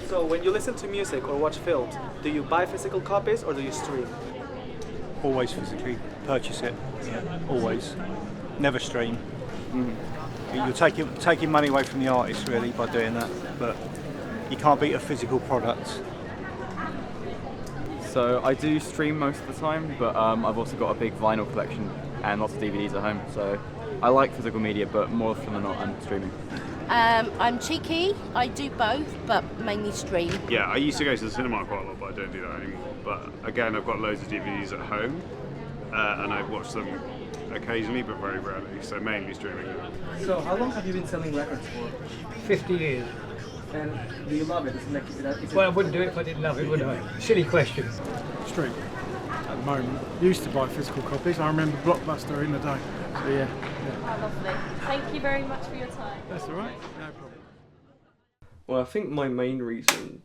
So when you listen to music or watch films, do you buy physical copies or do you stream? Always physically purchase it. Always. Never stream. You're taking money away from the artist really by doing that, but you can't beat a physical product. So I do stream most of the time, but I've also got a big vinyl collection and lots of DVDs at home. So I like physical media, but more often than not, I'm streaming. I'm cheeky. I do both, but mainly stream. Yeah, I used to go to the cinema quite a lot, but I don't do that anymore. But again, I've got loads of DVDs at home, and I watch them occasionally, but very rarely. So mainly streaming. So how long have you been selling records for? 50 years. And do you love it? Well, I wouldn't do it if I didn't love it, would I? Silly question. Stream at the moment. Used to buy physical copies. I remember Blockbuster in the day. So yeah. Oh, lovely. Thank you very much for your time. That's all right. No problem. Well, I think my main reason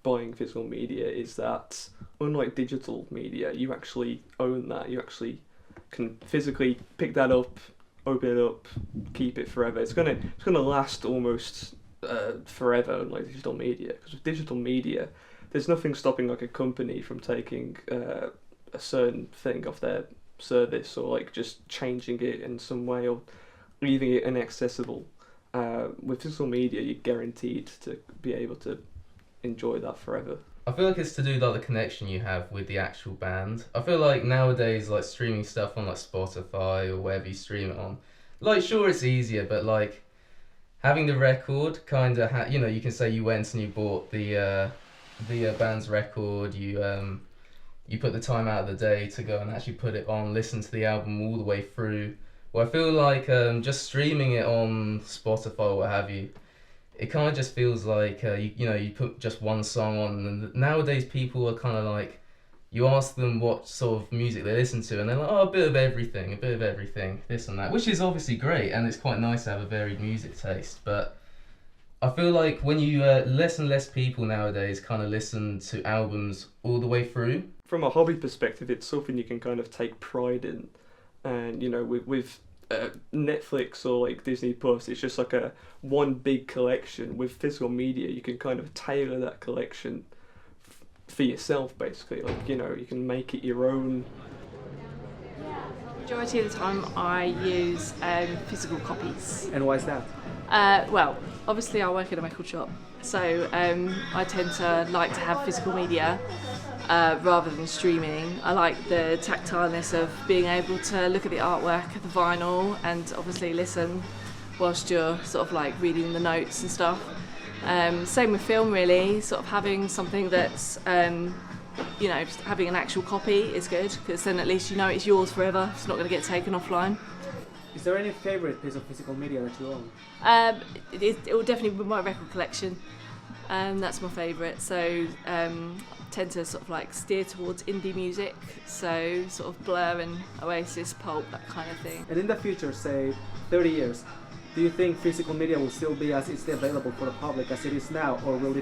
buying physical media is that, unlike digital media, you actually own that. You actually can physically pick that up, open it up, keep it forever. It's gonna last almost forever, unlike digital media. Because with digital media, there's nothing stopping like a company from taking a certain thing off their service, or like just changing it in some way, or leaving it inaccessible. With physical media, you're guaranteed to be able to enjoy that forever. I feel like it's to do with like the connection you have with the actual band. I feel like nowadays, like streaming stuff on like Spotify or wherever you stream it on, like sure it's easier, but like having the record kind of, you can say you went and you bought the band's record, you put the time out of the day to go and actually put it on, listen to the album all the way through. Well, I feel like just streaming it on Spotify or what have you, it kind of just feels like, you put just one song on, and nowadays people are kind of like, you ask them what sort of music they listen to, and they're like, oh, a bit of everything, this and that, which is obviously great, and it's quite nice to have a varied music taste, but I feel like when you, less and less people nowadays kind of listen to albums all the way through. From a hobby perspective, it's something you can kind of take pride in, and with Netflix or like Disney Plus, it's just like a one big collection. With physical media, you can kind of tailor that collection for yourself, basically. Like, you can make it your own. Majority of the time I use physical copies. And why is that? Well, obviously I work in a record shop, so I tend to like to have physical media rather than streaming. I like the tactileness of being able to look at the artwork of the vinyl and obviously listen whilst you're sort of like reading the notes and stuff. Same with film really, sort of having something that's, just having an actual copy is good, because then at least it's yours forever, it's not going to get taken offline. Is there any favourite piece of physical media that you own? It will definitely be my record collection. That's my favourite. So tend to sort of like steer towards indie music, so sort of Blur and Oasis, Pulp, that kind of thing. And in the future, say 30 years, do you think physical media will still be as easily available for the public as it is now, or will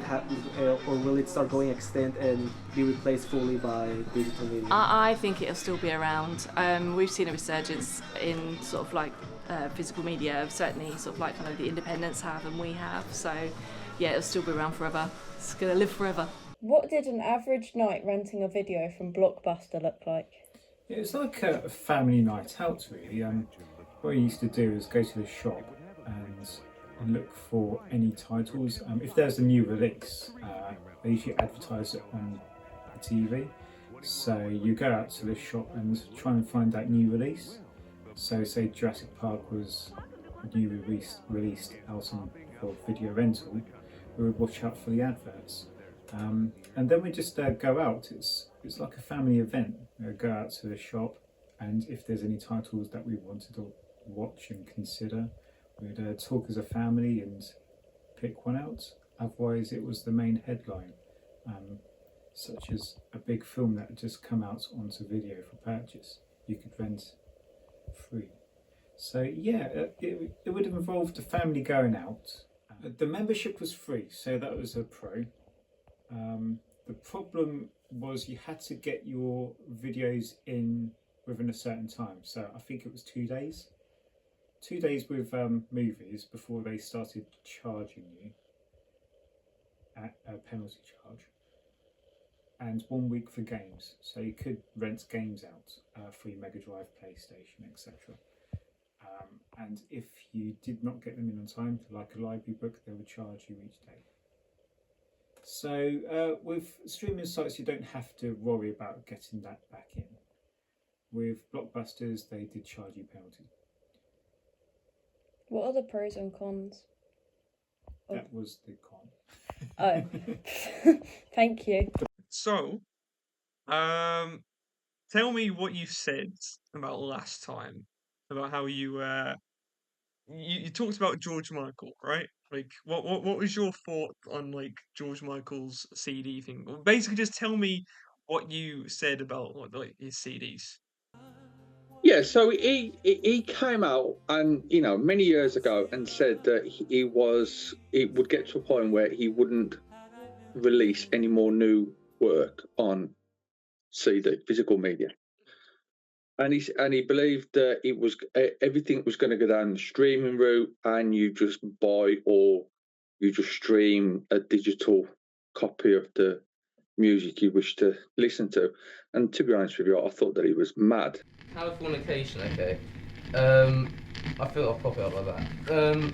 it start going extinct and be replaced fully by digital media? I think it'll still be around. We've seen a resurgence in sort of like physical media, certainly sort of like kind of the independents have and we have. So yeah, it'll still be around forever. It's gonna live forever. What did an average night renting a video from Blockbuster look like? It was like a family night out really. What I used to do is go to the shop and look for any titles. If there's a new release, they usually advertise it on the TV. So you go out to the shop and try and find that new release. So say Jurassic Park was new released out for video rental, we would watch out for the adverts. And then we just go out. It's like a family event. We go out to the shop, and if there's any titles that we wanted to watch and consider, we'd talk as a family and pick one out. Otherwise it was the main headline, such as a big film that had just come out onto video for purchase. You could rent free. So yeah, it would have involved the family going out. The membership was free, so that was a pro. The problem was you had to get your videos in within a certain time. So I think it was 2 days. 2 days with movies before they started charging you. penalty charge, and 1 week for games. So you could rent games out for your Mega Drive, PlayStation, etc. And if you did not get them in on time, like a library book, they would charge you each day. So with streaming sites, you don't have to worry about getting that back in. With Blockbusters, they did charge you penalty. What are the pros and cons? That was the con. Oh, thank you. So, tell me what you said about last time, about how you talked about George Michael, right? Like, what was your thought on like George Michael's CD thing? Well, basically, just tell me what you said about like his CDs. Yeah, so he came out and many years ago and said that it would get to a point where he wouldn't release any more new work on CD, physical media, and he believed that everything was going to go down the streaming route, and you just buy or you just stream a digital copy of the music you wish to listen to. And to be honest with you, I thought that he was mad. Californication, okay. I feel I'll pop it up like that.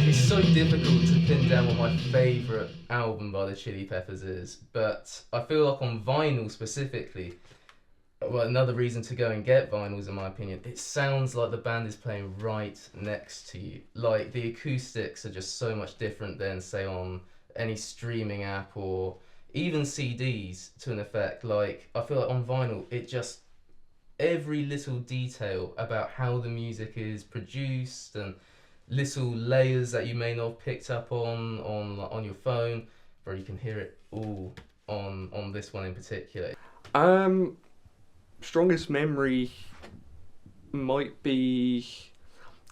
It's so difficult to pin down what my favourite album by the Chili Peppers is, but I feel like on vinyl specifically, well, another reason to go and get vinyls in my opinion, it sounds like the band is playing right next to you. Like the acoustics are just so much different than say on any streaming app or even CDs to an effect. Like I feel like on vinyl, it just, every little detail about how the music is produced and little layers that you may not have picked up on your phone, or you can hear it all on this one in particular. Strongest memory might be,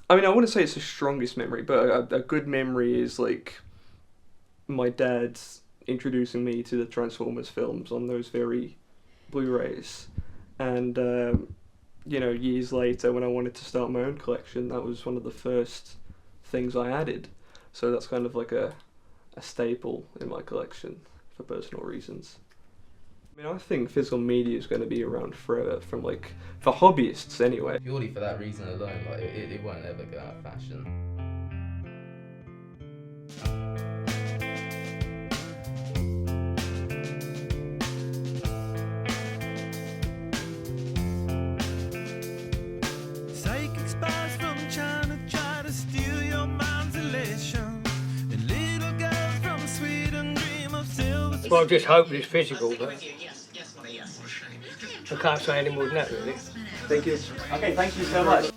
I mean, I wouldn't say it's the strongest memory, but a good memory is like my dad introducing me to the Transformers films on those very Blu-rays, and years later when I wanted to start my own collection, that was one of the first things I added. So that's kind of like a staple in my collection for personal reasons. I mean, I think physical media is going to be around forever, for hobbyists anyway. Purely for that reason alone, like it won't ever go out of fashion. Well, I just hope it's physical, but I can't say any more than that, really. Thank you. Okay, thank you so much.